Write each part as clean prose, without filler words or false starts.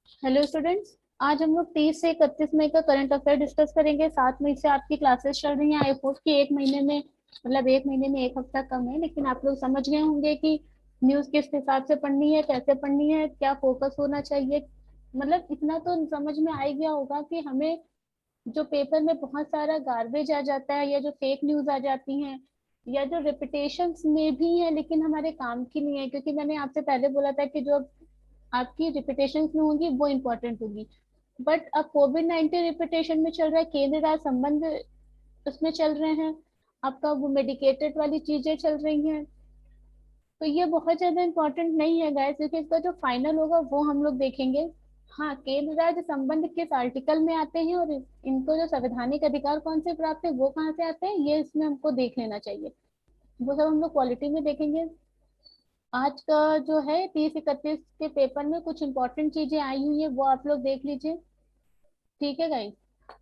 Hello students. आज हम लोग 30 से 31 मई का करंट अफेयर डिस्कस करेंगे। 7 मई से आपकी क्लासेस चल रही हैं। आई होप कि एक महीने में मतलब एक महीने में एक हफ्ता कम है, लेकिन आप लोग समझ गए होंगे कि न्यूज़ किस हिसाब से पढ़नी है, कैसे पढ़नी है, क्या फोकस होना चाहिए। मतलब इतना तो समझ में आ ही गया होगा कि हमें जो पेपर में बहुत सारा गार्बेज आ जाता है या जो फेक न्यूज़ आ जाती हैं या जो रिपीटेशंस में भी है लेकिन हमारे काम की नहीं है, क्योंकि मैंने आपसे पहले बोला था कि जो आपकी रिपीटेशंस में होंगी वो इम्पोर्टेंट होगी। बट अब कोविड 19 रिपीटेशन में चल रहा है, केंद्र राज्य संबंध उसमें चल रहे हैं, आपका वो मेडिकेटेड वाली चीजें चल रही हैं। तो ये बहुत ज्यादा इम्पोर्टेंट नहीं है गाइस, क्योंकि इसका जो फाइनल होगा वो हम लोग देखेंगे। हाँ, केंद्र राज्य संबंध किस आर्टिकल में आते हैं और इनको जो संवैधानिक अधिकार कौन से प्राप्त है वो कहाँ से आते हैं, ये इसमें हमको देख लेना चाहिए। वो सब हम लोग क्वालिटी में देखेंगे। आज का जो है 30-31 के पेपर में कुछ इंपॉर्टेंट चीजें आई हुई है, वो आप लोग देख लीजिए। ठीक है गाइस।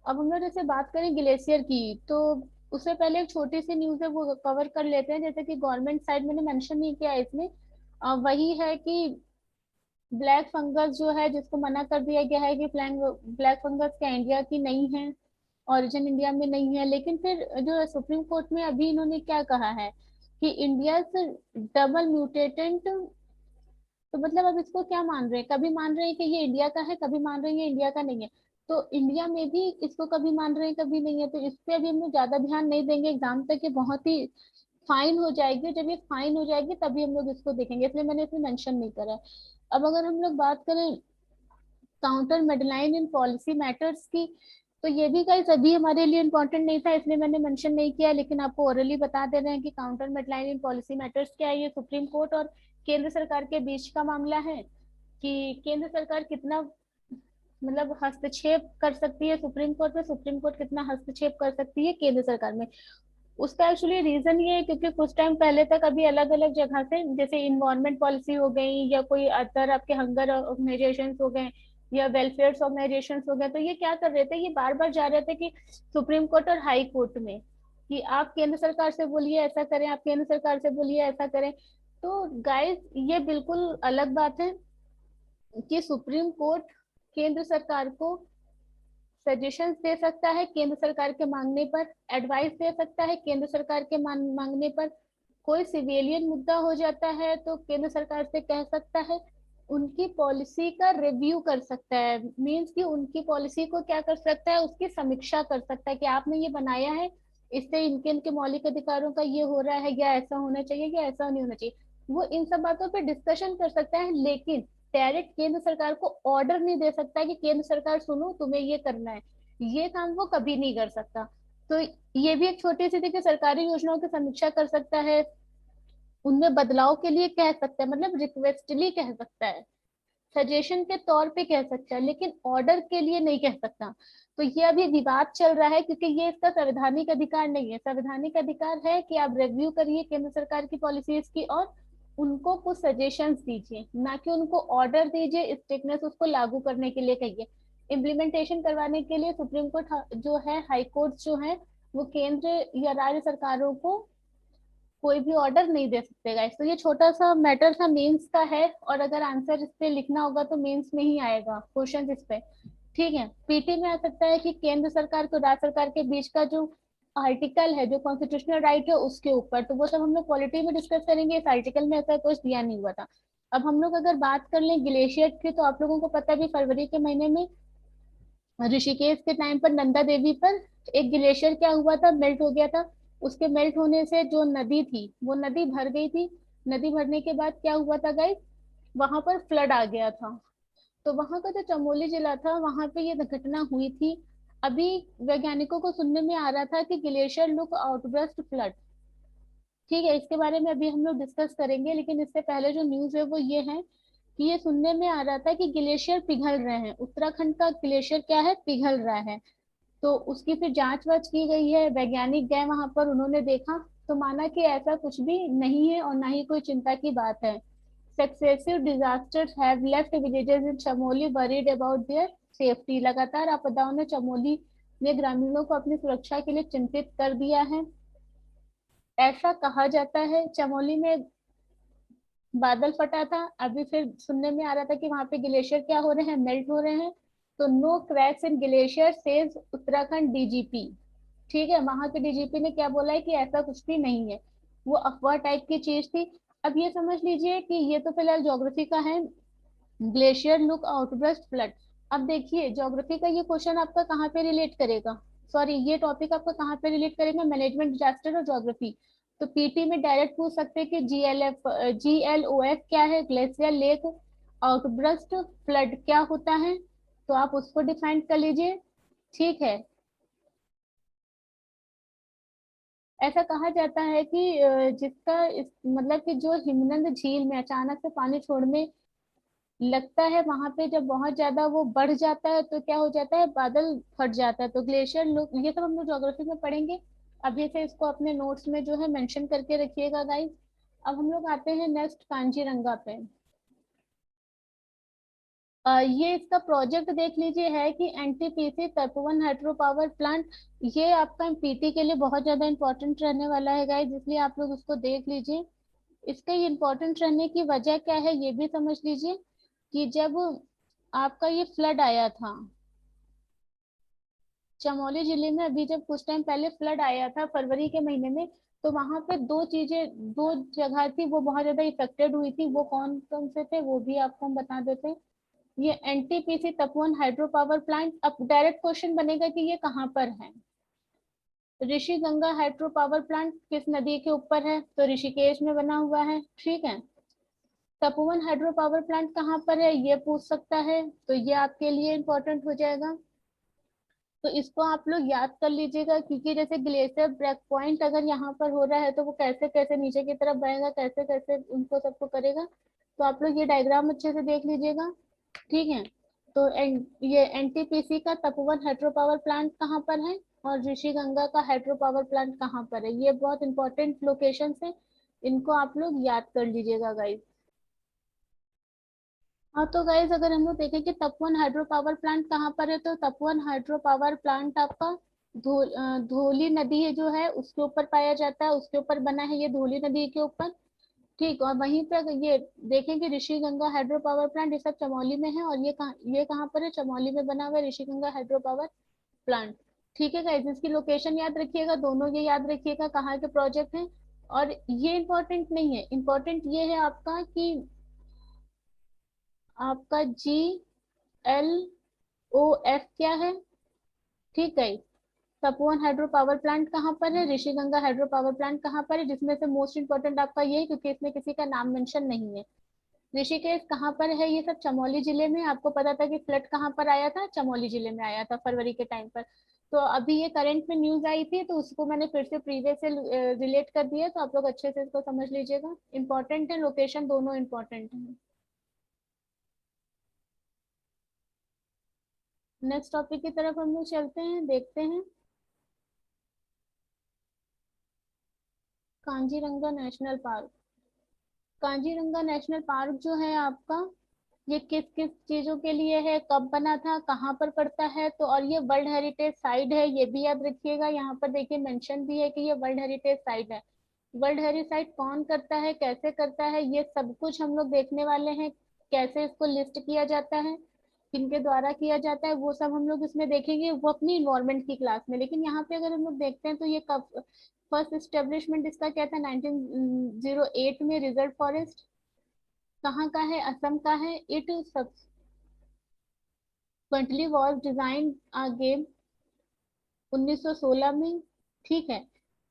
अब हम लोग जैसे बात करें ग्लेशियर की, तो उससे पहले एक छोटी सी न्यूज है वो कवर कर लेते हैं। जैसे कि गवर्नमेंट साइड मैंने मेंशन नहीं किया है इसमें, वही है कि ब्लैक फंगस जो है जिसको मना कर दिया गया है कि ब्लैक फंगस क्या इंडिया की नहीं है, ओरिजिन इंडिया में नहीं है। लेकिन फिर जो सुप्रीम कोर्ट में अभी इन्होंने क्या कहा है कि इंडिया से डबल म्यूटेटेंट, तो मतलब अब इसको क्या मान रहे हैं, कभी मान रहे हैं कि ये इंडिया का है, कभी मान रहे हैं ये इंडिया का नहीं है। तो इंडिया में भी इसको कभी मान रहे हैं कभी नहीं है, तो इस पे अभी हम लोग ज्यादा ध्यान नहीं देंगे एग्जाम तक। ये बहुत ही फाइन हो जाएगी, जब ये फाइन हो जाएगी तभी हम लोग इसको देखेंगे, इसलिए मैंने इसमें मेंशन नहीं करा है। अब अगर हम लोग बात करें counter Medline in policy matters की, तो ये भी गाइस अभी हमारे लिए इम्पोर्टेंट नहीं था, इसलिए मैंने मेंशन नहीं किया, लेकिन आपको ओरली बता दे रहे हैं कि counter Medline in policy matters क्या है। ये सुप्रीम कोर्ट और केंद्र सरकार के बीच का मामला है कि केंद्र सरकार कितना मतलब हस्तक्षेप कर सकती है सुप्रीम कोर्ट में, सुप्रीम कोर्ट कितना हस्तक्षेप कर सकती है केंद्र सरकार में। उसका एक्चुअली रीजन ये है क्योंकि कुछ टाइम पहले तक अभी अलग अलग जगह से, जैसे इन्वायरमेंट पॉलिसी हो गई या कोई अदर आपके हंगर ऑर्गेनाइजेशन हो गए या वेलफेयर ऑर्गेनाइजेशन हो गए, तो ये क्या कर रहे थे, ये बार बार जा रहे थे कि सुप्रीम कोर्ट और हाई कोर्ट में कि आप केंद्र सरकार से बोलिए ऐसा करें, आप केंद्र सरकार से बोलिए ऐसा करें। तो गाइस ये बिल्कुल अलग बात है कि सुप्रीम कोर्ट केंद्र सरकार को सजेशंस दे सकता है, केंद्र सरकार के मांगने पर एडवाइस दे सकता है, केंद्र सरकार के मांगने पर कोई सिविलियन मुद्दा हो जाता है तो केंद्र सरकार से कह सकता है, उनकी पॉलिसी का रिव्यू कर सकता है। मींस कि उनकी पॉलिसी को क्या कर सकता है, उसकी समीक्षा कर सकता है कि आपने ये बनाया है, इससे इनके इनके मौलिक अधिकारों का ये हो रहा है या ऐसा होना चाहिए या ऐसा नहीं होना चाहिए। वो इन सब बातों पे डिस्कशन कर सकता है, लेकिन डायरेक्ट केंद्र सरकार को ऑर्डर नहीं दे सकता कि केंद्र सरकार सुनो तुम्हें ये करना है, ये काम वो कभी नहीं कर सकता। तो ये भी एक छोटी सी थी कि सरकारी योजनाओं की समीक्षा कर सकता है, उनमें बदलाव के लिए कह सकता है, मतलब रिक्वेस्टली कह सकता है, सजेशन के तौर पे कह सकता है, लेकिन ऑर्डर के लिए नहीं कह सकता। तो ये अभी विवाद चल रहा है क्योंकि ये इसका संवैधानिक अधिकार नहीं है। संवैधानिक अधिकार है कि आप रिव्यू करिए केंद्र सरकार की पॉलिसीज की और उनको कुछ सजेशंस दीजिए, ना कि उनको ऑर्डर दीजिए, स्ट्रिक्टनेस उसको लागू करने के लिए कहिए। इम्प्लीमेंटेशन करवाने के लिए सुप्रीम कोर्ट जो है, हाई कोर्ट जो है, वो केंद्र या राज्य सरकारों को कोई भी ऑर्डर नहीं दे सकते गाइस। तो ये छोटा सा मैटर था, मेंस का है, और अगर आंसर इस पे लिखना होगा तो मेंस में ही आएगा क्वेश्चन इस पे। ठीक है, पीटी में आ सकता है कि केंद्र सरकार को राज्य सरकार के बीच का जो आर्टिकल है, जो कॉन्स्टिट्यूशनल राइट है उसके ऊपर, तो वो सब हम लोग पॉलिटी में डिस्कस करेंगे। इस आर्टिकल में ऐसा कुछ दिया नहीं हुआ था। अब हम लोग अगर बात कर लें ग्लेशियर की, तो आप लोगों को पता भी फरवरी के महीने में ऋषिकेश के टाइम पर नंदा देवी पर एक ग्लेशियर क्या हुआ था, मेल्ट हो गया था। उसके मेल्ट होने से जो नदी थी वो नदी भर गई थी। नदी भरने के बाद क्या हुआ था गाइस, वहां पर फ्लड आ गया था। तो वहां का जो चमोली जिला था वहां पे ये घटना हुई थी। अभी वैज्ञानिकों को सुनने में आ रहा था कि ग्लेशियर लुक आउटबर्स्ट फ्लड। ठीक है, इसके बारे में अभी हम लोग डिस्कस करेंगे, लेकिन इससे पहले जो न्यूज है वो ये है कि ये सुनने में आ रहा था कि ग्लेशियर पिघल रहे हैं, उत्तराखंड का ग्लेशियर क्या है, पिघल रहा है। तो उसकी फिर जांच वाच की गई है, वैज्ञानिक गए वहां पर, उन्होंने देखा तो माना कि ऐसा कुछ भी नहीं है और ना ही कोई चिंता की बात है। Successive disasters have left villages in Chamoli worried about their safety. लगातार आपदाओं ने चमोली में ग्रामीणों को अपनी सुरक्षा के लिए चिंतित कर दिया है। ऐसा कहा जाता है चमोली में बादल फटा था, अभी फिर सुनने में आ रहा था कि वहां पे ग्लेशियर क्या हो रहे हैं, मेल्ट हो रहे हैं। तो no cracks in glacier says Uttarakhand DGP. ठीक है, वहां के डीजीपी ने क्या बोला है कि ऐसा कुछ भी नहीं है, वो अफवाह टाइप की चीज थी। अब ये समझ लीजिए कि ये तो फिलहाल ज्योग्राफी का है, ग्लेशियर लुक आउटबर्स्ट फ्लड। अब देखिए ज्योग्राफी का ये क्वेश्चन आपका कहाँ पे रिलेट करेगा, सॉरी ये टॉपिक आपका कहाँ पे रिलेट करेगा, मैनेजमेंट डिजास्टर और ज्योग्राफी। तो पीटी में डायरेक्ट पूछ सकते हैं कि GLOF क्या है, ग्लेशियर लेक आउटबर्स्ट फ्लड क्या होता है, तो आप उसको डिफाइन कर लीजिए। ठीक है, ऐसा कहा जाता है कि मतलब कि जो हिमनद झील में अचानक से पानी छोड़ने लगता है, वहां पे जब बहुत ज्यादा वो बढ़ जाता है तो क्या हो जाता है, बादल फट जाता है। तो ग्लेशियर लुक, ये सब हम लोग ज्योग्राफी में पढ़ेंगे, अभी से इसको अपने नोट्स में जो है मेंशन करके रखिएगा गाइस। अब हम लोग आते हैं नेक्स्ट कांजीरंगा पे। ये इसका प्रोजेक्ट देख लीजिए, है कि NTPC Tapovan hydro power plant. ये आपका पीटी के लिए बहुत ज्यादा इंपॉर्टेंट रहने वाला है गाइस, इसलिए आप लोग उसको देख लीजिए। इसका ये इम्पोर्टेंट रहने की वजह क्या है ये भी समझ लीजिए, कि जब आपका ये फ्लड आया था चमोली जिले में, अभी जब कुछ टाइम पहले फ्लड आया था फरवरी के महीने में, तो वहां पे दो जगह थी वो बहुत ज्यादा इफेक्टेड हुई थी, वो कौन कौन से थे वो भी आपको हम बता देते हैं। ये NTPC Tapovan hydro power plant, अब डायरेक्ट क्वेश्चन बनेगा कि ये कहाँ पर है। Rishi Ganga hydro power plant किस नदी के ऊपर है, तो ऋषिकेश में बना हुआ है। ठीक है, तपोवन हाइड्रो पावर प्लांट कहाँ पर है ये पूछ सकता है, तो ये आपके लिए इंपॉर्टेंट हो जाएगा। तो इसको आप लोग याद कर लीजिएगा, क्योंकि जैसे ग्लेशियर ब्रेक पॉइंट अगर यहाँ पर हो रहा है तो वो कैसे कैसे नीचे की तरफ बहेगा, कैसे कैसे उनको सबको करेगा। तो आप लोग ये डायग्राम अच्छे से देख लीजिएगा। ठीक है, तो ये एनटीपीसी का तपोवन हाइड्रो पावर प्लांट कहाँ पर है, और ऋषि गंगा का हाइड्रो पावर प्लांट कहाँ पर है, ये बहुत इंपॉर्टेंट लोकेशन है, इनको आप लोग याद कर लीजिएगा गाइस। हाँ तो गाइज अगर हम लोग देखें कि तपोवन हाइड्रो पावर प्लांट कहाँ पर है, तो तपोवन हाइड्रो पावर प्लांट आपका धौली नदी है जो है उसके ऊपर पाया जाता है, उसके ऊपर बना है ये धौली नदी के ऊपर। ठीक, और वहीं पे अगर ये देखें कि Rishi Ganga hydro power plant ये सब चमोली में है, और ये कहाँ पर है, चमोली में बना हुआ है Rishi Ganga hydro power plant. ठीक है गाइज, इसकी लोकेशन याद रखिएगा, दोनों ये याद रखिएगा कहाँ के प्रोजेक्ट हैं। और ये इंपॉर्टेंट नहीं है, इंपॉर्टेंट ये है आपका कि आपका GLOF क्या है। ठीक है, तपोवन हाइड्रो पावर प्लांट कहाँ पर है, Rishi Ganga hydro power plant कहाँ पर है, जिसमें से मोस्ट इंपोर्टेंट आपका ये है क्योंकि इसमें किसी का नाम मेंशन नहीं है। ऋषिकेश कहाँ पर है, ये सब चमोली जिले में, आपको पता था कि फ्लड कहाँ पर आया था, चमोली जिले में आया था फरवरी के टाइम पर। तो अभी ये करंट में न्यूज आई थी तो उसको मैंने फिर से प्रीवियस से रिलेट कर दिया, तो आप लोग अच्छे से इसको समझ लीजिएगा, इंपॉर्टेंट है, लोकेशन दोनों इंपॉर्टेंट है। नेक्स्ट टॉपिक की तरफ हम लोग चलते हैं, देखते हैं। Kaziranga national park. Kaziranga national park जो है आपका, ये किस किस चीजों के लिए है, कब बना था, कहाँ पर पड़ता है, तो और ये वर्ल्ड हेरिटेज साइट है, ये भी याद रखिएगा। यहाँ पर देखिए मेंशन भी है कि ये वर्ल्ड हेरिटेज साइट है। वर्ल्ड हेरिटेज साइट कौन करता है, कैसे करता है, ये सब कुछ हम लोग देखने वाले हैं। कैसे इसको लिस्ट किया जाता है, किनके द्वारा किया जाता है, वो सब हम लोग इसमें देखेंगे, वो अपनी इन्वायरमेंट की क्लास में। लेकिन यहाँ पे अगर हम लोग देखते हैं तो ये कब फर्स्ट एस्टेब्लिशमेंट इसका क्या था, 1908 में, रिजर्व फॉरेस्ट कहाँ का है, असम का है। It subsequently was design again 1916 में। ठीक है,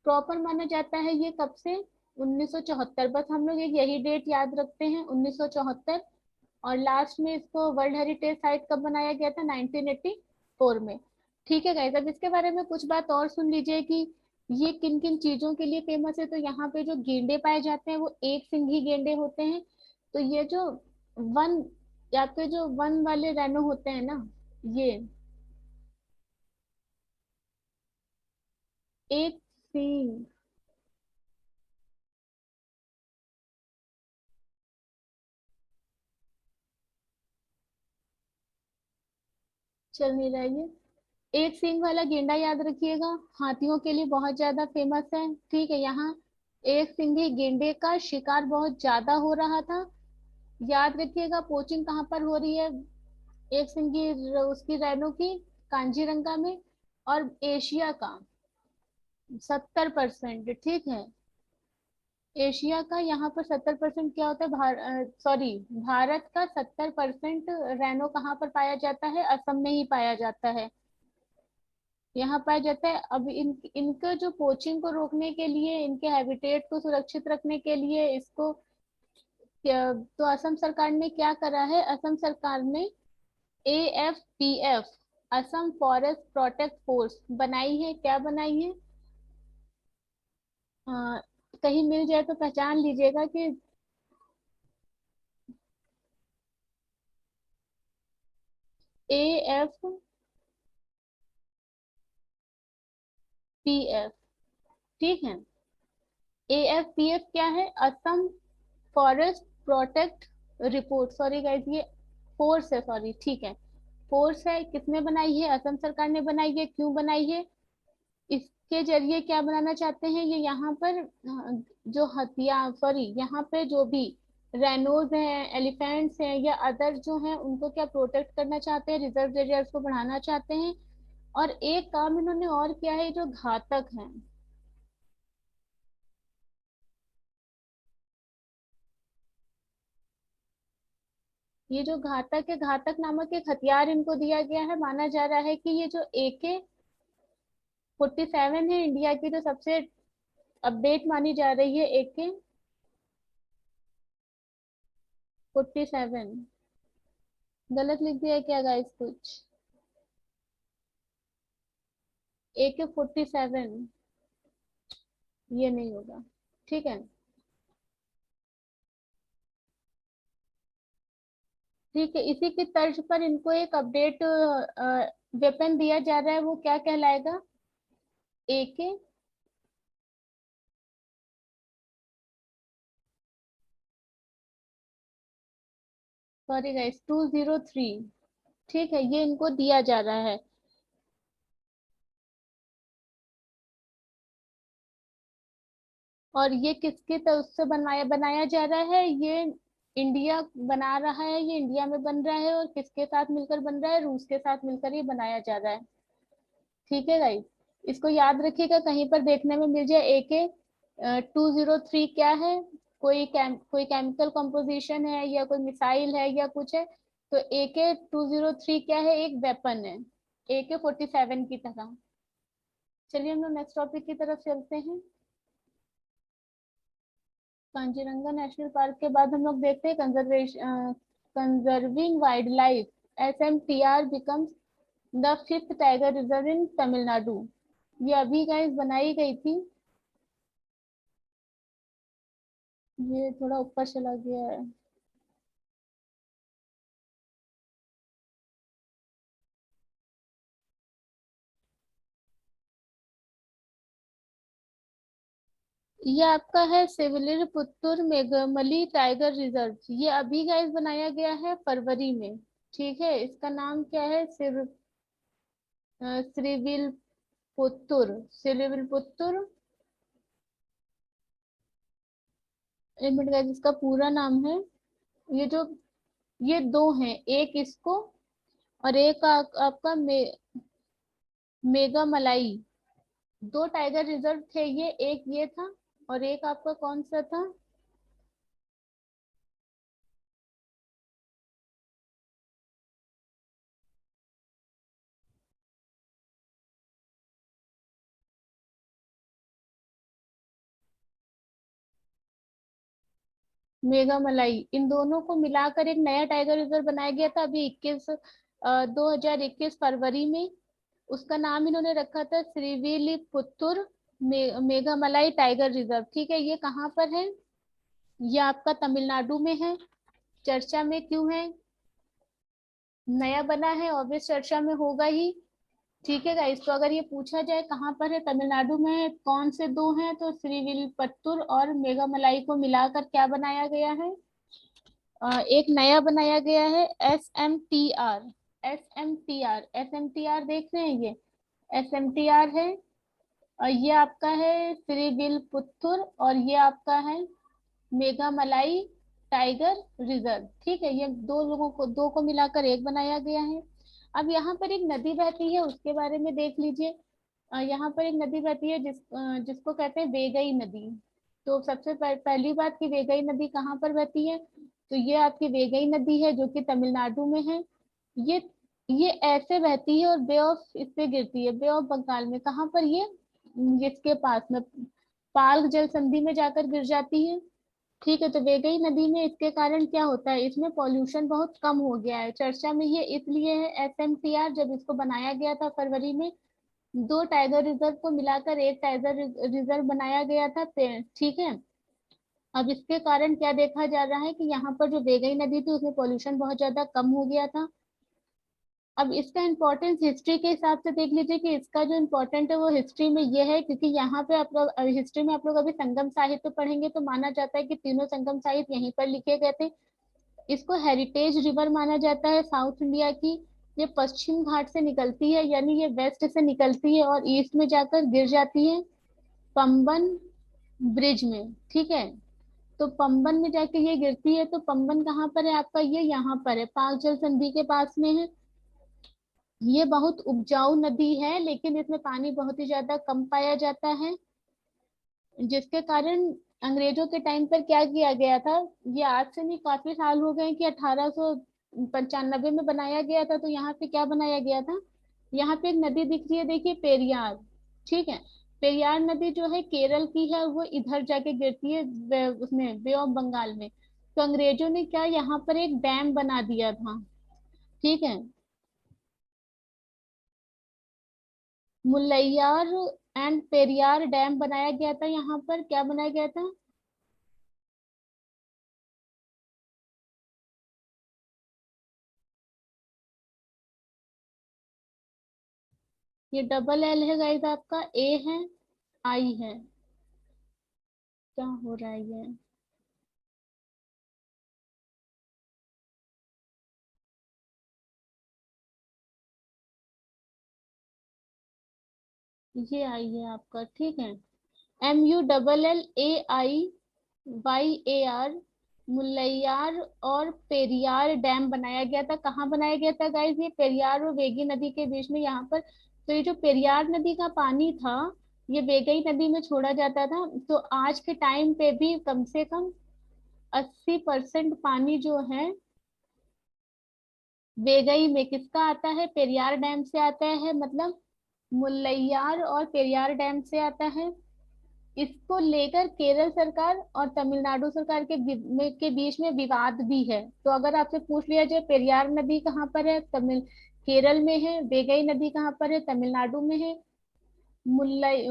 प्रॉपर माना जाता है ये कब से, 1974, बस हम लोग एक यही डेट याद रखते हैं 1974। और लास्ट में इसको वर्ल्ड हेरिटेज साइट कब बनाया गया था, 1984 में। ठीक है गाइस, अब इसके बारे में कुछ बात और सुन लीजिए कि ये किन किन चीजों के लिए फेमस है। तो यहाँ पे जो गेंडे पाए जाते हैं वो एक सिंही गेंडे होते हैं। तो ये जो वन, या फिर जो वन वाले रेनो होते हैं ना, ये एक सींग, चल नहीं रहा है ये, एक सींग वाला गेंडा याद रखिएगा, हाथियों के लिए बहुत ज्यादा फेमस है। ठीक है, यहाँ एक सिंगी गेंडे का शिकार बहुत ज्यादा हो रहा था। याद रखिएगा पोचिंग कहाँ पर हो रही है, एक सिंगी उसकी रैनो की कांजीरंगा में। और एशिया का 70%, ठीक है। एशिया का यहाँ पर 70% क्या होता है, सॉरी, भारत का 70% रैनो कहाँ पर पाया जाता है, असम में ही पाया जाता है, यहाँ पाया जाता है। अब इनका जो पोचिंग को रोकने के लिए, इनके हैबिटेट को सुरक्षित रखने के लिए इसको तो असम सरकार ने क्या करा है, असम सरकार ने AFPF, Assam forest protect force बनाई है। क्या बनाई है, अ, कहीं मिल जाए तो पहचान लीजिएगा कि AFPF, ठीक है। AFPF क्या है, Assam forest protect report, sorry guys ये फोर्स है, सॉरी, ठीक है। फोर्स है, किसने बनाई है, असम सरकार ने बनाई है। क्यों बनाई है, इसके जरिए क्या बनाना चाहते हैं, ये यहाँ पर जो हथियार, सॉरी, यहाँ पे जो भी रेनोज हैं, एलिफेंट्स हैं या अदर जो हैं, उनको क्या प्रोटेक्ट करना चाहते हैं, रिजर्व एरियाज को बढ़ाना चाहते हैं। और एक काम इन्होंने और किया है जो घातक है, ये जो घातक है, घातक नामक एक हथियार इनको दिया गया है। माना जा रहा है कि ये जो AK-47 है, इंडिया की जो सबसे अपडेट मानी जा रही है, AK-47। गलत लिख दिया है क्या गाइस कुछ, AK-47, ये नहीं होगा, ठीक है। ठीक है, इसी की तर्ज पर इनको एक अपडेट वेपन दिया जा रहा है, वो क्या कहलाएगा, AK, सॉरी गाइस, 203, ठीक है, ये इनको दिया जा रहा है। और ये किसकी तरफ से बनवाया बनाया जा रहा है, ये इंडिया बना रहा है, ये इंडिया में बन रहा है। और किसके साथ मिलकर बन रहा है, रूस के साथ मिलकर ये बनाया जा रहा है, ठीक है गाइस। इसको याद रखिएगा, कहीं पर देखने में मिल जाए AK-203 क्या है, कोई केमिकल कंपोजिशन है या कोई मिसाइल है या कुछ है, तो AK-203 क्या है, एक वेपन है, AK-47 की तरह। चलिए हम लोग नेक्स्ट टॉपिक की तरफ चलते हैं। कांजीरंगा नेशनल पार्क के बाद हम लोग देखते हैं conserving wild life, SMTR becomes the fifth tiger reserve in Tamil Nadu. ये अभी गाइस बनाई गई थी, ये थोड़ा ऊपर चला गया है। ये आपका है सिविलिर पुत्तूर मेघमली टाइगर रिजर्व, ये अभी गाइस बनाया गया है फरवरी में, ठीक है। इसका नाम क्या है, श्रीविल पुत्तूर, एक मिनट गाइस, इसका पूरा नाम है, ये जो, ये दो हैं, एक इसको और एक आपका मेगा मलाई, दो टाइगर रिजर्व थे ये, एक ये था और एक आपका कौन सा था, मेगा मलाई। इन दोनों को मिलाकर एक नया टाइगर रिजर्व बनाया गया था अभी 2021 फरवरी में। उसका नाम इन्होंने रखा था श्रीविल्लिपुत्तूर मेघामलाई टाइगर रिजर्व, ठीक है। ये कहाँ पर है, ये आपका तमिलनाडु में है। चर्चा में क्यों है, नया बना है, ऑब्वियस चर्चा में होगा ही, ठीक है गाइस। तो अगर ये पूछा जाए कहाँ पर है, तमिलनाडु में है, कौन से दो हैं, तो श्रीविल्लिपुत्तूर और मेघामलाई को मिलाकर क्या बनाया गया है, एक नया बनाया गया है, SMTR। SMTR देख रहे हैं, ये SMTR है। और ये आपका है श्रीविल्लिपुत्तूर, और ये आपका है मेघामलाई टाइगर रिजर्व। ठीक है, ये दो लोगों को, दो को मिलाकर एक बनाया गया है। अब यहाँ पर एक नदी बहती है, उसके बारे में देख लीजिए। यहाँ पर एक नदी बहती है जिसको कहते हैं वेगई नदी। तो सबसे पहली बात की वेगई नदी कहाँ पर बहती है, तो ये आपकी वेगई नदी है जो कि तमिलनाडु में है। ये ये ऐसे बहती है और बे ऑफ इससे गिरती है, बे ऑफ बंगाल में। कहाँ पर ये, जिसके पास में पाल्क जल संधि में जाकर गिर जाती है। ठीक है, तो वेगई नदी में इसके कारण क्या होता है, इसमें पॉल्यूशन बहुत कम हो गया है। चर्चा में ये इसलिए है, एसएमसीआर जब इसको बनाया गया था फरवरी में, दो टाइगर रिजर्व को मिलाकर एक टाइगर रिजर्व बनाया गया था। ठीक है, अब इसके कारण क्या देखा जा रहा है कि यहाँ पर जो वेगई नदी थी उसमें पॉल्यूशन बहुत ज्यादा कम हो गया था। अब इसका इम्पोर्टेंस हिस्ट्री के हिसाब से देख लीजिए कि इसका जो इम्पोर्टेंट है वो हिस्ट्री में ये है, क्योंकि यहाँ पे आप लोग हिस्ट्री में आप लोग अभी संगम साहित्य पढ़ेंगे तो माना जाता है कि तीनों संगम साहित्य यहीं पर लिखे गए थे। इसको हेरिटेज रिवर माना जाता है साउथ इंडिया की। ये पश्चिम घाट से निकलती है, यानी ये वेस्ट से निकलती है और ईस्ट में जाकर गिर जाती है पंबन ब्रिज में। ठीक है, तो पंबन में जाके ये गिरती है। तो पंबन कहाँ पर है आपका, ये यहाँ पर है, पाक जल संधि के पास में है। ये बहुत उपजाऊ नदी है, लेकिन इसमें पानी बहुत ही ज्यादा कम पाया जाता है, जिसके कारण अंग्रेजों के टाइम पर क्या किया गया था, ये आज से नहीं काफी साल हो गए कि 1895 में बनाया गया था। तो यहाँ पे क्या बनाया गया था, यहाँ पे एक नदी दिख रही है, देखिए पेरियार। ठीक है, पेरियार नदी जो है केरल की है, वो इधर जाके गिरती है उसमें बे ऑफ बंगाल में। तो अंग्रेजों ने क्या यहाँ पर एक डैम बना दिया था। ठीक है, मुल्लैयार एंड पेरियार डैम बनाया गया था। यहाँ पर क्या बनाया गया था, ये डबल एल है गाइस, आपका ए है, आई है। क्या हो रहा है ये आई है आपका। ठीक है, MULLAIYAR, मुल्लैयार और पेरियार डैम बनाया गया था। कहाँ बनाया गया था गाइस, ये पेरियार और वेगी नदी के बीच में, यहाँ पर। तो ये जो पेरियार नदी का पानी था, ये वेगई नदी में छोड़ा जाता था। तो आज के टाइम पे भी कम से कम 80% पानी जो है वेगई में किसका आता है, पेरियार डैम से आता है, मतलब मुल्लैयार और पेरियार डैम से आता है। इसको लेकर केरल सरकार और तमिलनाडु सरकार के बीच में विवाद भी है। तो अगर आपसे पूछ लिया जाए पेरियार नदी कहाँ पर है, तमिल केरल में है, वेगई नदी कहाँ पर है, तमिलनाडु में है, मुल्लई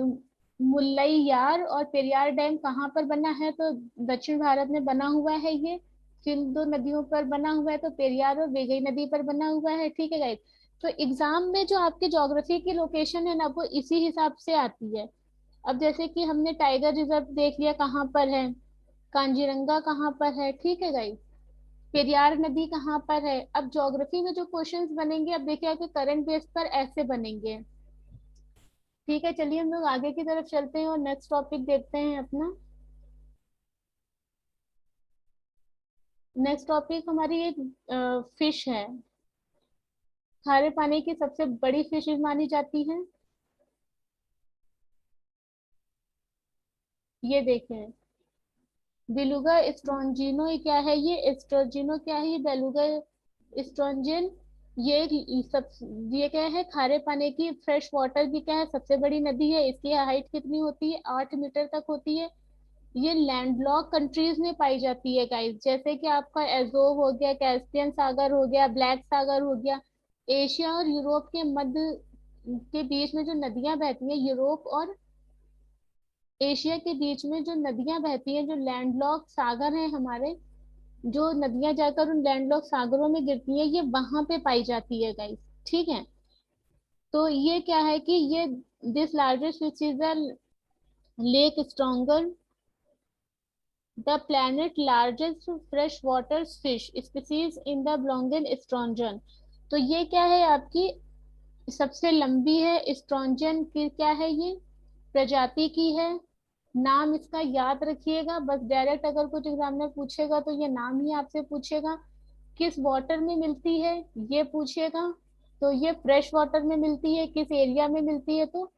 मुल्लैयार और पेरियार डैम कहाँ पर बना है, तो दक्षिण भारत में बना हुआ है ये। किन दो नदियों पर बना हुआ है, तो पेरियार और वेगई नदी पर बना हुआ है। ठीक है गाइस, तो एग्जाम में जो आपके ज्योग्राफी की लोकेशन है ना, वो इसी हिसाब से आती है। अब जैसे कि हमने टाइगर रिजर्व देख लिया कहाँ पर है, कांजीरंगा कहाँ पर है। ठीक है गाइस, पेरियार नदी कहाँ पर है। अब ज्योग्राफी में जो क्वेश्चंस बनेंगे, अब देखिए आपके करंट बेस पर ऐसे बनेंगे। ठीक है, चलिए हम लोग आगे की तरफ चलते हैं और नेक्स्ट टॉपिक देखते हैं अपना। नेक्स्ट टॉपिक हमारी एक फिश है, खारे पानी की सबसे बड़ी फिश मानी जाती है। ये देखें, बेलुगा स्ट्रॉन्जिनो, ये क्या है, ये एस्ट्रोजिनो क्या है, ये बेलुगा स्ट्रॉन्जिन। ये सब, ये क्या है, खारे पानी की फ्रेश वाटर की क्या है, सबसे बड़ी नदी है। इसकी हाइट कितनी होती है, 8 मीटर तक होती है। ये लैंडलॉक कंट्रीज में पाई जाती है गाइस, जैसे कि आपका एजोव हो गया, कैस्पियन सागर हो गया, ब्लैक सागर हो गया। एशिया और यूरोप के मध्य के बीच में जो नदियां बहती हैं, यूरोप और एशिया के बीच में जो नदियां बहती हैं, जो लैंडलॉक सागर हैं हमारे, जो नदियां जाकर उन लैंडलॉक सागरों में गिरती हैं, ये वहां पे पाई जाती है गाइस। ठीक है, तो ये क्या है कि ये this largest which is the lake stronger, the planet largest fresh water fish species in the blongan strongen. तो ये क्या है आपकी, सबसे लंबी है स्ट्रॉन्जन की, क्या है ये, प्रजाति की है, नाम इसका याद रखिएगा, बस डायरेक्ट अगर कुछ एग्जामिनर पूछेगा तो ये नाम ही आपसे पूछेगा। किस वाटर में मिलती है ये पूछेगा, तो ये फ्रेश वाटर में मिलती है। किस एरिया में मिलती है, तो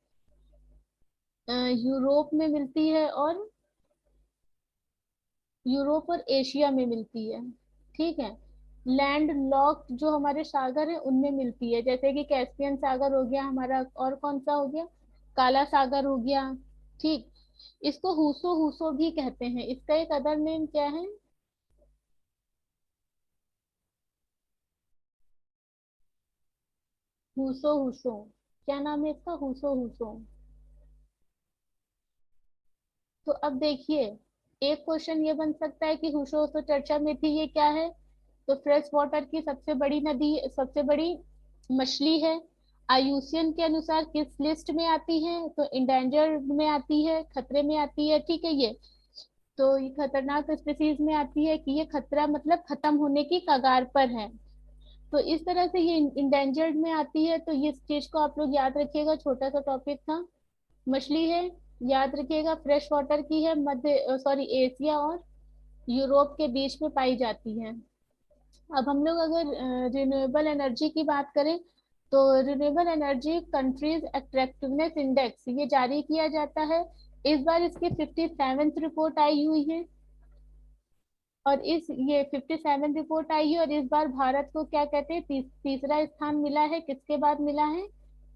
यूरोप में मिलती है, और यूरोप और एशिया में मिलती है। ठीक है। लैंड लॉक जो हमारे सागर है उनमें मिलती है, जैसे कि कैस्पियन सागर हो गया हमारा, और कौन सा हो गया, काला सागर हो गया। ठीक। इसको हुसो हुसो भी कहते हैं, इसका एक अदर नेम क्या है? हुसो हुसो। क्या नाम है इसका? हुसो हुसो। तो अब देखिए, एक क्वेश्चन ये बन सकता है कि हुसो हुसो चर्चा में थी, ये क्या है? तो फ्रेश वाटर की सबसे बड़ी नदी, सबसे बड़ी मछली है। आयुसियन के अनुसार किस लिस्ट में आती है? तो इंडेंजर्ड में आती है, खतरे में आती है। ठीक है ये। तो ये खतरनाक स्पीसीज में आती है, कि ये खतरा मतलब खत्म होने की कगार पर है। तो इस तरह से ये इंडेंजर्ड में आती है, तो ये इस चीज को आप लोग याद रखिएगा, छोटा सा टॉपिक था। मछली है, याद रखिएगा, फ्रेश वाटर की है, मध्य सॉरी एशिया और यूरोप के बीच में पाई जाती है। अब हम लोग अगर रिन्यूएबल एनर्जी की बात करें, तो renewable energy countries attractiveness index ये जारी किया जाता है। इस बार इसकी 57th रिपोर्ट आई हुई है, और इस ये 57 रिपोर्ट आई है, और इस बार भारत को क्या कहते हैं, तीसरा स्थान मिला है। किसके बाद मिला है?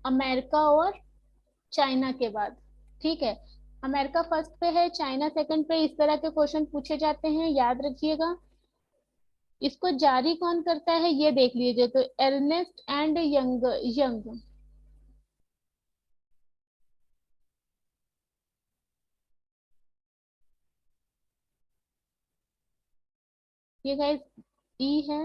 अमेरिका और चाइना के बाद। ठीक है। अमेरिका फर्स्ट पे है, चाइना सेकंड पे। इस तरह के क्वेश्चन पूछे जाते हैं, याद रखिएगा। इसको जारी कौन करता है ये देख लीजिए, तो एर्नेस्ट एंड यंग यंग। ये गाइस ई है।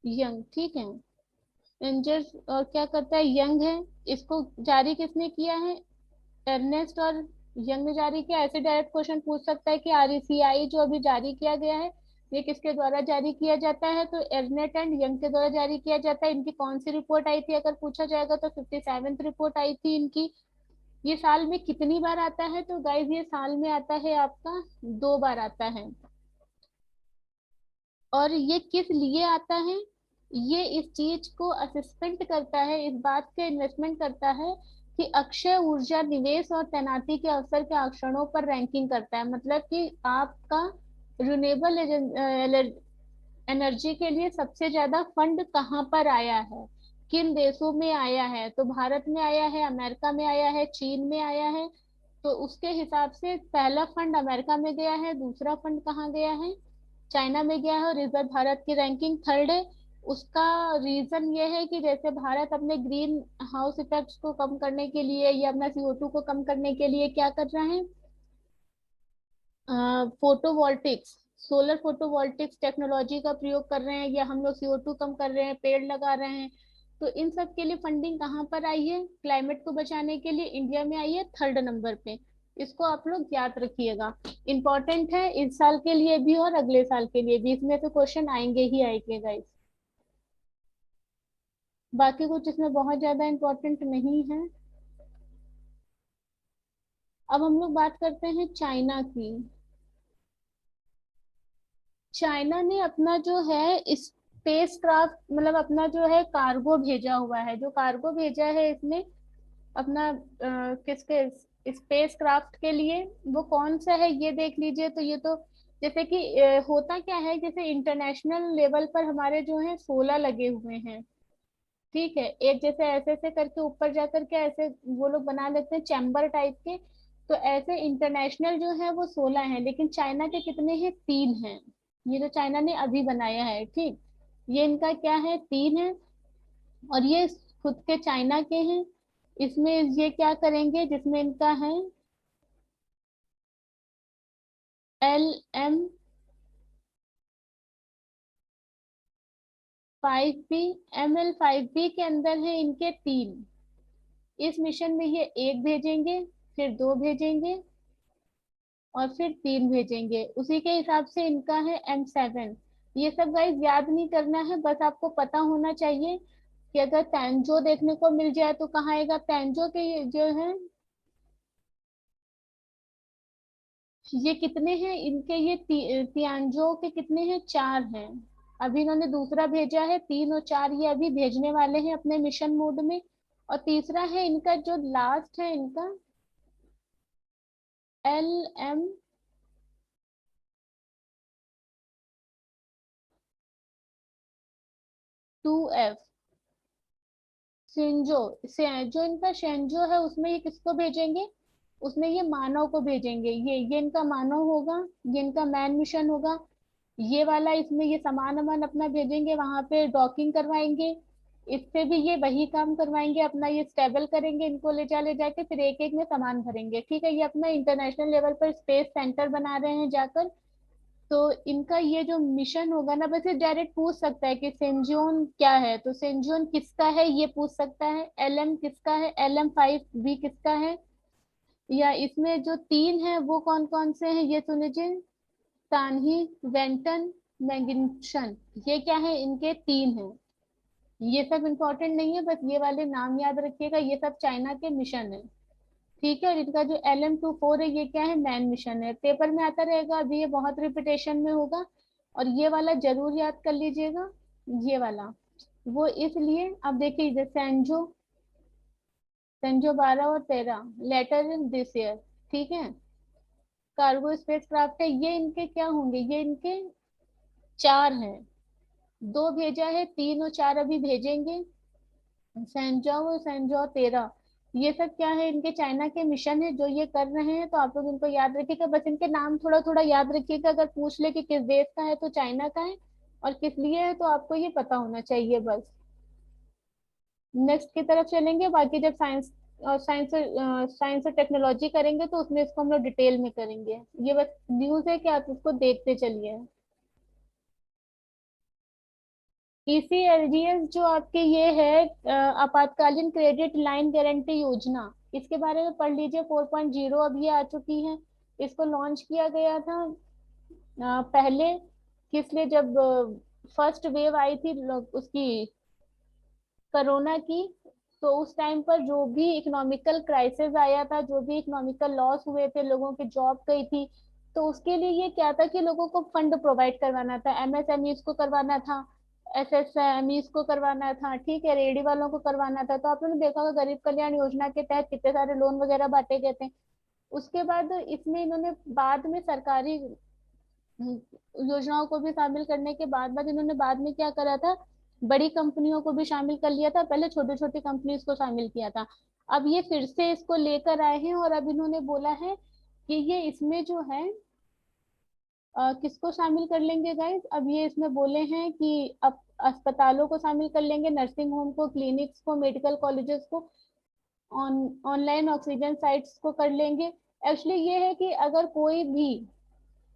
यंग, ठीक है। एंजर्स और क्या करता है, यंग है। इसको जारी किसने किया है? एर्नेस्ट और यंग ने जारी किया। ऐसे डायरेक्ट क्वेश्चन पूछ सकता है कि आरईसीआई जो अभी जारी किया गया है, ये किसके द्वारा जारी किया जाता है? तो एर्नेट एंड यंग के द्वारा जारी किया जाता है। इनकी कौन सी रिपोर्ट आई थी अगर पूछा जाएगा, तो 57th रिपोर्ट आई थी इनकी। ये साल में कितनी बार आता है? तो गाइज ये साल में आता है आपका 2 बार आता है। और ये किस लिए आता है? ये इस चीज को असिस्टेंट करता है, इस बात के इन्वेस्टमेंट करता है कि अक्षय ऊर्जा निवेश और तैनाती के अवसर के आंकड़ों पर रैंकिंग करता है। मतलब कि आपका रिन्यूएबल एनर्जी के लिए सबसे ज्यादा फंड कहाँ पर आया है, किन देशों में आया है? तो भारत में आया है, अमेरिका में आया है, चीन में आया है। तो उसके हिसाब से पहला फंड अमेरिका में गया है, दूसरा फंड कहाँ गया है? चाइना में गया है, और इस बार भारत की रैंकिंग थर्ड है। उसका रीजन ये है कि जैसे भारत अपने ग्रीन हाउस इफेक्ट्स को कम करने के लिए या अपना CO2 को कम करने के लिए क्या कर रहा है, फोटोवोल्टिक्स, सोलर फोटोवोल्टिक्स टेक्नोलॉजी का प्रयोग कर रहे हैं, या हम लोग CO2 कम कर रहे हैं, पेड़ लगा रहे हैं। तो इन सब के लिए फंडिंग कहाँ पर आई है? क्लाइमेट को बचाने के लिए इंडिया में आई है, थर्ड नंबर पे। इसको आप लोग याद रखिएगा, इंपॉर्टेंट है इस साल के लिए भी और अगले साल के लिए भी, इसमें से क्वेश्चन आएंगे ही आएंगे गाइस। बाकी कुछ इसमें बहुत ज्यादा इंपॉर्टेंट नहीं है। अब हम लोग बात करते हैं चाइना की। चाइना ने अपना जो है स्पेस क्राफ्ट, मतलब अपना जो है कार्गो भेजा हुआ है। जो कार्गो भेजा है इसने अपना किसके, स्पेस क्राफ्ट के लिए, वो कौन सा है ये देख लीजिए। तो ये तो जैसे कि होता क्या है, जैसे इंटरनेशनल लेवल पर हमारे जो है 16 लगे हुए हैं। ठीक है, एक जैसे ऐसे ऐसे करके ऊपर जा करके ऐसे वो लोग बना लेते हैं चैम्बर टाइप के। तो ऐसे इंटरनेशनल जो है वो 16 हैं, लेकिन चाइना के कितने हैं? 3 हैं। ये जो चाइना ने अभी बनाया है, ठीक, ये इनका क्या है, 3 है। और ये खुद के चाइना के हैं। इसमें ये क्या करेंगे, जिसमें इनका है LM5B। ML5B के अंदर है इनके 3। इस मिशन में ये एक भेजेंगे, फिर 2 भेजेंगे, और फिर 3 भेजेंगे। उसी के हिसाब से इनका है M7। ये सब गाइस याद नहीं करना है, बस आपको पता होना चाहिए कि अगर तैंजो देखने को मिल जाए तो कहाँ आएगा। तैंजो के ये जो है ये कितने हैं इनके, ये तियांजो के कितने हैं, 4 हैं। अभी इन्होंने दूसरा भेजा है, 3 और 4 ये अभी भेजने वाले हैं अपने मिशन मोड में। और तीसरा है इनका जो लास्ट है इनका LM2F सिंजो से। जो इनका शेंजो है उसमें ये किसको भेजेंगे, उसमें ये मानव को भेजेंगे। ये इनका मानव होगा, ये इनका मैन मिशन होगा। ये वाला इसमें ये सामान वामान अपना भेजेंगे, वहां पे डॉकिंग करवाएंगे। इससे भी ये वही काम करवाएंगे अपना, ये स्टेबल करेंगे इनको ले जाके फिर एक एक में सामान भरेंगे। ठीक है, ये अपना इंटरनेशनल लेवल पर स्पेस सेंटर बना रहे हैं जाकर। तो इनका ये जो मिशन होगा ना, बस ये डायरेक्ट पूछ सकता है कि सेंजियोन क्या है, तो सेंजियोन किसका है ये पूछ सकता है। LM किसका है, LM5B किसका है। या इसमें जो 3 है वो कौन कौन से हैं ये सुन लीजिए। तानही, वेंटन, मैगिंशन, ये क्या है, इनके 3 हैं। ये सब इंपॉर्टेंट नहीं है, बस ये वाले नाम याद रखिएगा, ये सब चाइना के मिशन है। ठीक है, और इनका जो LM24 है ये क्या है, मैन मिशन है। पेपर में आता रहेगा, अभी ये बहुत रिपीटेशन में होगा। और ये वाला जरूर याद कर लीजिएगा, ये वाला। वो इसलिए अब देखिए इधर सेंजो, सेंजो 12 और 13 लेटर इन दिस ईयर। ठीक है, कार्गो स्पेस क्राफ्ट है, ये इनके क्या होंगे, ये इनके 4 हैं। 2 भेजा है, 3 और 4 अभी भेजेंगे। सेंजो और सेंजो 13, ये सब क्या है, इनके चाइना के मिशन है जो ये कर रहे हैं। तो आप लोग इनको याद रखिएगा, बस इनके नाम थोड़ा थोड़ा याद रखिएगा। अगर पूछ ले कि किस देश का है तो चाइना का है, और किस लिए है तो आपको ये पता होना चाहिए बस। नेक्स्ट की तरफ चलेंगे, बाकी जब साइंस और साइंस और टेक्नोलॉजी करेंगे तो उसमें इसको हम लोग डिटेल में करेंगे। ये बस न्यूज है कि आप इसको देखते चलिए। ECLGS जो आपके ये है आपातकालीन क्रेडिट लाइन गारंटी योजना, इसके बारे में पढ़ लीजिए। 4.0 अब ये आ चुकी है। इसको लॉन्च किया गया था पहले, किस लिए, जब फर्स्ट वेव आई थी उसकी, कोरोना की। तो उस टाइम पर जो भी इकोनॉमिकल क्राइसिस आया था, जो भी इकोनॉमिकल लॉस हुए थे, लोगों की जॉब गई थी, तो उसके लिए ये क्या था कि लोगों को फंड प्रोवाइड करवाना था, MSMEs को करवाना था, SSMEs को करवाना था। ठीक है, रेडी वालों को करवाना था। तो आप लोगों ने देखा होगा गरीब कल्याण योजना के तहत कितने सारे लोन वगैरह बांटे गए थे। उसके बाद इसमें इन्होंने बाद में सरकारी योजनाओं को भी शामिल करने के बाद इन्होंने बाद में क्या करा था, बड़ी कंपनियों को भी शामिल कर लिया था। पहले छोटी छोटी कंपनीज को शामिल किया था, अब ये फिर से इसको लेकर आए हैं। और अब इन्होंने बोला है कि ये इसमें जो है किसको शामिल कर लेंगे गाइस। अब ये इसमें बोले हैं कि अब अस्पतालों को शामिल कर लेंगे, नर्सिंग होम को, क्लिनिक्स को, मेडिकल कॉलेजेस को, ऑनलाइन ऑक्सीजन साइट्स को कर लेंगे। एक्चुअली ये है कि अगर कोई भी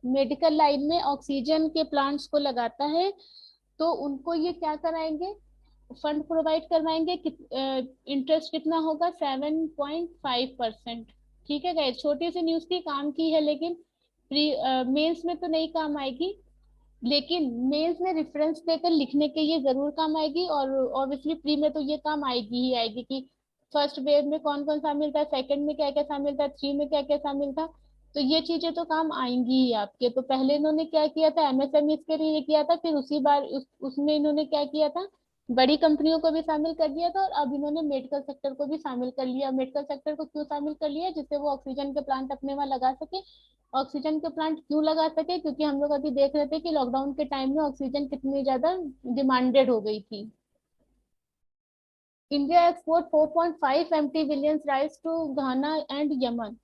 मेडिकल लाइन में ऑक्सीजन के प्लांट्स को लगाता है तो उनको ये क्या कराएंगे, फंड प्रोवाइड करवाएंगे। इंटरेस्ट कितना होगा, 7.5%। ठीक है गाइस, छोटी सी न्यूज थी, काम की है, लेकिन प्री मेंस में तो नहीं काम आएगी, लेकिन मेंस में रेफरेंस देकर लिखने के ये जरूर काम आएगी। और ऑब्वियसली प्री में तो ये काम आएगी ही आएगी कि फर्स्ट वेव में कौन कौन शामिल था, सेकंड में क्या क्या शामिल था, 3 में क्या क्या शामिल था। तो ये चीजें तो काम आएंगी ही आपके। तो पहले इन्होंने क्या किया था, MSME के लिए किया था, फिर उसी बार उसमें इन्होंने क्या किया था, बड़ी कंपनियों को भी शामिल कर दिया था। और अब इन्होंने मेडिकल सेक्टर को भी शामिल कर लिया। मेडिकल सेक्टर को क्यों शामिल कर लिया, जिससे वो ऑक्सीजन के प्लांट अपने वहां लगा सके। ऑक्सीजन के प्लांट क्यों लगा सके, क्योंकि हम लोग अभी देख रहे थे कि लॉकडाउन के टाइम में ऑक्सीजन कितनी ज्यादा डिमांडेड हो गई थी। India export 4.5 MT billion rice to Ghana and Yemen.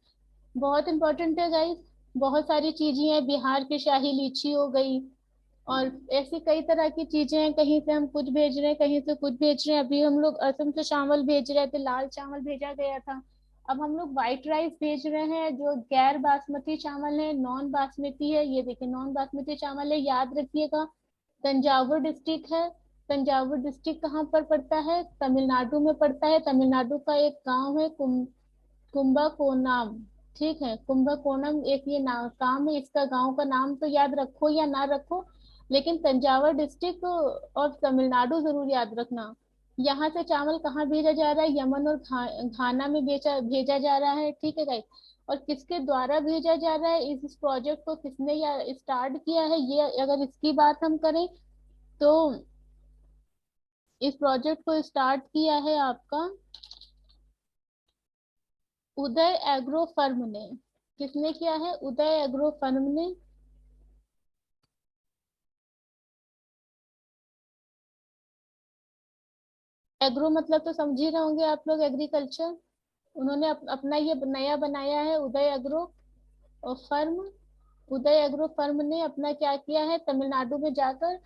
बहुत इंपॉर्टेंट है गाइस। बहुत सारी चीजें हैं, बिहार की शाही लीची हो गई, और ऐसी कई तरह की चीजें हैं। कहीं से हम कुछ भेज रहे हैं, कहीं से कुछ भेज रहे हैं। अभी हम लोग असम से चावल भेज रहे थे, लाल चावल भेजा गया था। अब हम लोग व्हाइट राइस भेज रहे हैं, जो गैर बासमती चावल है, नॉन बासमती है। ये देखिए नॉन बासमती चावल है, याद रखिएगा। तंजावुर डिस्ट्रिक्ट है। तंजावुर डिस्ट्रिक्ट कहाँ पर पड़ता है, तमिलनाडु में पड़ता है। तमिलनाडु का एक गांव है कुंबा कोनाम। ठीक है, कुंभकोणम एक ये काम है, इसका गांव का नाम तो याद रखो या ना रखो, लेकिन तंजावर डिस्ट्रिक्ट और तमिलनाडु जरूर याद रखना। यहाँ से चावल कहाँ भेजा जा रहा है? यमन और घाना में बेचा भेजा जा रहा है, ठीक है गाइस। और किसके द्वारा भेजा जा रहा है, इस प्रोजेक्ट को किसने या स्टार्ट किया है, ये अगर इसकी बात हम करें तो इस प्रोजेक्ट को स्टार्ट किया है आपका उदय एग्रो फर्म ने। किसने किया है? उदय एग्रो फर्म ने। एग्रो मतलब तो समझ ही रहे होंगे आप लोग, एग्रीकल्चर। उन्होंने अपना ये नया बनाया है उदय एग्रो फर्म। उदय एग्रो फर्म ने अपना क्या किया है, तमिलनाडु में जाकर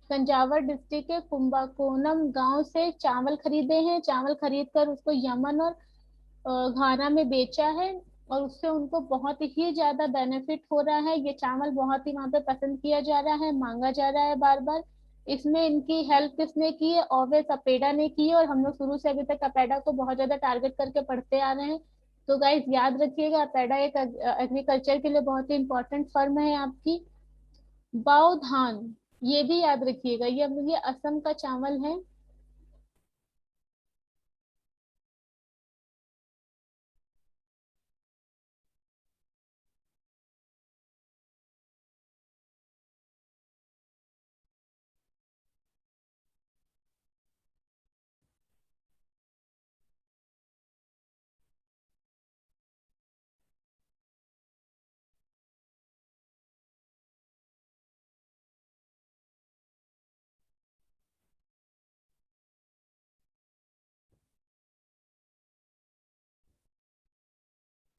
तंजावर डिस्ट्रिक्ट के कुंभकोणम गांव से चावल खरीदे हैं। चावल खरीद कर उसको यमन और घाना में बेचा है, और उससे उनको बहुत ही ज्यादा बेनिफिट हो रहा है। ये चावल बहुत ही वहां पे पसंद किया जा रहा है, मांगा जा रहा है बार बार। इसमें इनकी हेल्प किसने की है? ओवेस अपेडा ने की है, और हम लोग शुरू से अभी तक अपेडा को बहुत ज्यादा टारगेट करके पढ़ते आ रहे हैं। तो गाइज याद रखिएगा, अपेडा एक एग्रीकल्चर के लिए बहुत ही इंपॉर्टेंट फर्म है आपकी। बाओ धान, ये भी याद रखिएगा, ये असम का चावल है।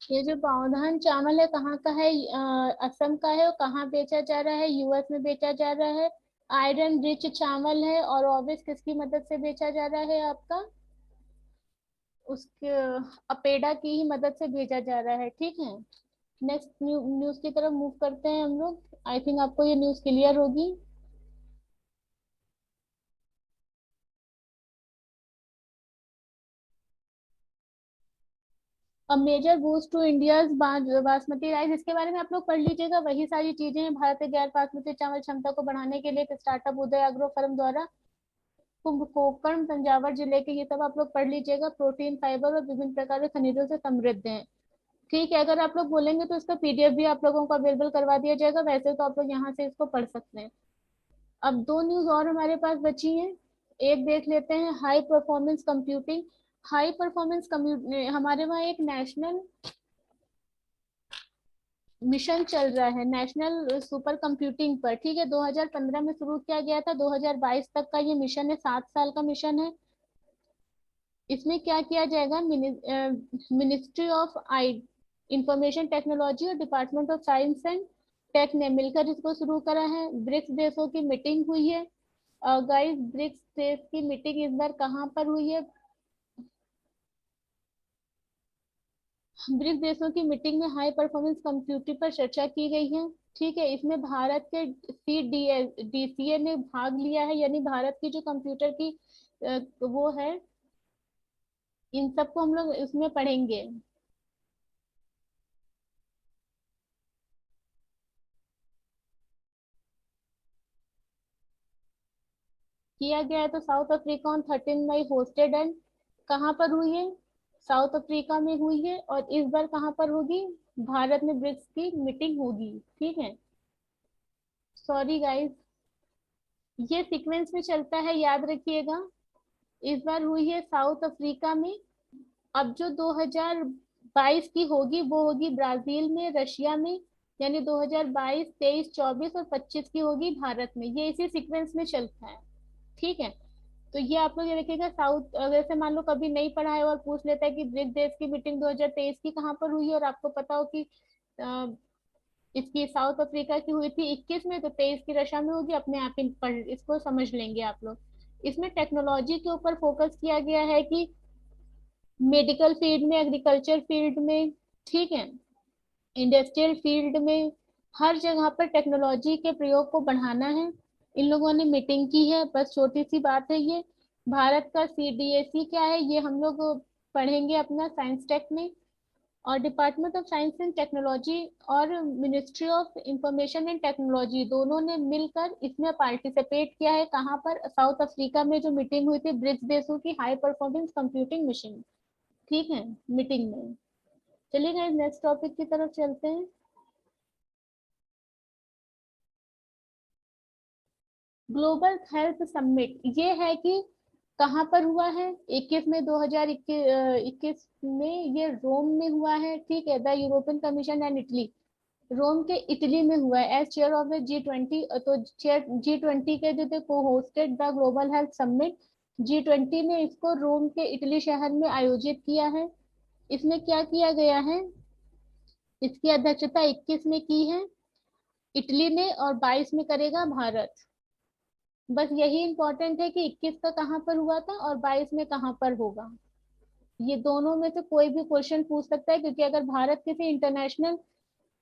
ये जो बाओधान चावल है कहाँ का है? असम का है। और कहाँ बेचा जा रहा है? यूएस में बेचा जा रहा है। आयरन रिच चावल है, और ऑब्वियस किसकी मदद से बेचा जा रहा है आपका? उसके अपेडा की ही मदद से भेजा जा रहा है, ठीक है। नेक्स्ट न्यूज की तरफ मूव करते हैं हम लोग। आई थिंक आपको ये न्यूज क्लियर होगी। अब major boost to India's basmati rice, इसके बारे में आप लोग पढ़ लीजिएगा। वही सारी चीजें हैं। भारत के गैर बासमती चावल क्षमता को बढ़ाने के लिए एक स्टार्टअप उदय एग्रो फर्म द्वारा कुंभकोणम तंजावर जिले के, ये सब आप लोग पढ़ लीजिएगा। प्रोटीन, फाइबर और विभिन्न प्रकार के खनिजों से समृद्ध हैं। ठीक है, अगर आप लोग बोलेंगे तो इसका पीडीएफ भी आप लोगों को अवेलेबल करवा दिया जाएगा। वैसे तो आप लोग यहाँ से इसको पढ़ सकते हैं। अब दो न्यूज और हमारे पास बची हैं। एक देख लेते हैं, high performance computing. High performance हमारे वहाँ एक नेशनल मिशन चल रहा है, नेशनल सुपर कंप्यूटिंग पर। ठीक है, 2015 में शुरू किया गया था, 2022 तक का ये मिशन है, 7 साल का मिशन है। इसमें क्या किया जाएगा? Ministry of I information technology और department of science and tech ने मिलकर इसको शुरू करा है। ब्रिक्स देशों की मीटिंग हुई है। गाइस, ब्रिक्स देश की मीटिंग इस बार कहाँ पर हुई है? ब्रिक्स देशों की मीटिंग में हाई परफॉर्मेंस कंप्यूटिंग पर चर्चा की गई है। ठीक है, इसमें भारत के डीसीए ने भाग लिया है, यानी भारत की जो कंप्यूटर की वो है, इन सबको हम लोग इसमें पढ़ेंगे। किया गया है। तो South Africa on 13 May hosted and, कहाँ पर हुई है? साउथ अफ्रीका में हुई है। और इस बार कहाँ पर होगी? भारत में ब्रिक्स की मीटिंग होगी, ठीक है। सॉरी गाइस, ये सीक्वेंस में चलता है, याद रखिएगा। इस बार हुई है साउथ अफ्रीका में। अब जो 2022 की होगी वो होगी ब्राजील में, रशिया में। यानी 2022, 23, 24 और 25 की होगी भारत में। ये इसी सीक्वेंस में चलता है, ठीक है। तो ये आप लोग ये देखिएगा। साउथ अगर से मान लो कभी नहीं पढ़ा है और पूछ लेता है कि ब्रिक्स देश की मीटिंग 2023 की कहाँ पर हुई है, और आपको पता हो कि अ, इसकी साउथ अफ्रीका की हुई थी 21 में, तो 23 की रशिया में होगी। अपने आप ही पढ़ इसको समझ लेंगे आप लोग। इसमें टेक्नोलॉजी के ऊपर फोकस किया गया है कि मेडिकल फील्ड में, एग्रीकल्चर फील्ड में, ठीक है, इंडस्ट्रियल फील्ड में, हर जगह पर टेक्नोलॉजी के प्रयोग को बढ़ाना है। इन लोगों ने मीटिंग की है, बस छोटी सी बात है ये। भारत का सीडीएसई क्या है, ये हम लोग पढ़ेंगे अपना साइंस टेक में। और department of science and technology और ministry of information and technology दोनों ने मिलकर इसमें पार्टिसिपेट किया है। कहाँ पर? साउथ अफ्रीका में जो मीटिंग हुई थी ब्रिक्स देशों की हाई परफॉर्मेंस कंप्यूटिंग मशीन, ठीक है, मीटिंग में। चलिए गाइस नेक्स्ट टॉपिक की तरफ चलते हैं। ग्लोबल हेल्थ समिट ये है कि कहाँ पर हुआ है? 21 में 2021 में ये रोम में हुआ है, ठीक है। The European commission and Italy, Rome के इटली में हुआ है। एज चेयर ऑफ G20, तो चेयर G20 के जो थे को hosted the global health summit. G20 ने इसको रोम के इटली शहर में आयोजित किया है। इसमें क्या किया गया है? इसकी अध्यक्षता 21 में की है इटली ने और 22 में करेगा भारत। बस यही इंपॉर्टेंट है कि 21 का कहाँ पर हुआ था और 22 में कहाँ पर होगा। ये दोनों में से कोई भी क्वेश्चन पूछ सकता है, क्योंकि अगर भारत किसी इंटरनेशनल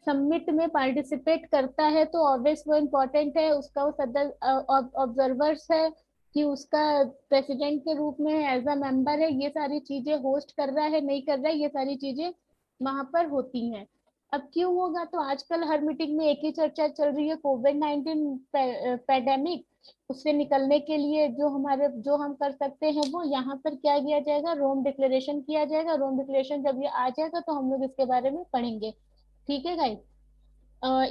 समिट में पार्टिसिपेट करता है तो ऑब्वियस वो इम्पोर्टेंट है, उसका वो सदस्य ऑब्जर्वर्स है कि उसका प्रेसिडेंट के रूप में एज अ मेंबर है, ये सारी चीजें होस्ट कर रहा है नहीं कर रहा है, ये सारी चीजें वहां पर होती हैं। अब क्यों होगा? तो आजकल हर मीटिंग में एक ही चर्चा चल रही है, कोविड-19 पैंडेमिक। उससे निकलने के लिए जो हम कर सकते हैं वो यहाँ पर क्या किया जाएगा? रोम डिक्लेरेशन किया जाएगा। रोम डिक्लेरेशन जब ये आ जाएगा तो हम लोग इसके बारे में पढ़ेंगे, ठीक है गाइस।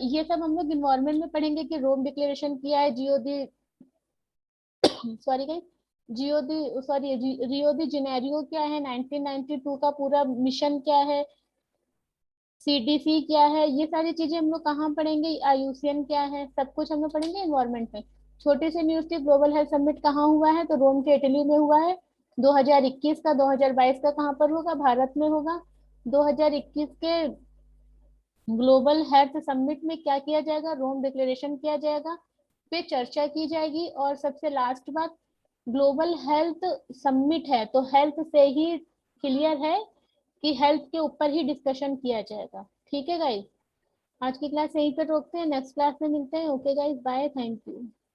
ये सब हम लोग इन्वायरमेंट में पढ़ेंगे कि रोम डिक्लेरेशन किया है, जियो दी सॉरी गाइस, रियो दी जेनेरियो क्या है, 1992 का पूरा मिशन क्या है, CDC क्या है, ये सारी चीजें हम लोग कहाँ पढ़ेंगे? IUCN क्या है, सब कुछ हम लोग पढ़ेंगे इन्वायरमेंट में। छोटी सी न्यूज थी, ग्लोबल हेल्थ समिट कहाँ हुआ है? तो रोम के इटली में हुआ है। 2021 का, 2022 का कहाँ पर होगा? भारत में होगा। 2021 के ग्लोबल हेल्थ समिट में क्या किया जाएगा? रोम डिक्लेरेशन किया जाएगा, पे चर्चा की जाएगी। और सबसे लास्ट बात, ग्लोबल हेल्थ समिट है तो हेल्थ से ही क्लियर है कि हेल्थ के ऊपर ही डिस्कशन किया जाएगा, ठीक है गाइज। आज की क्लास यहीं पर रोकते हैं, नेक्स्ट क्लास में मिलते हैं। Okay guys, bye, thank you.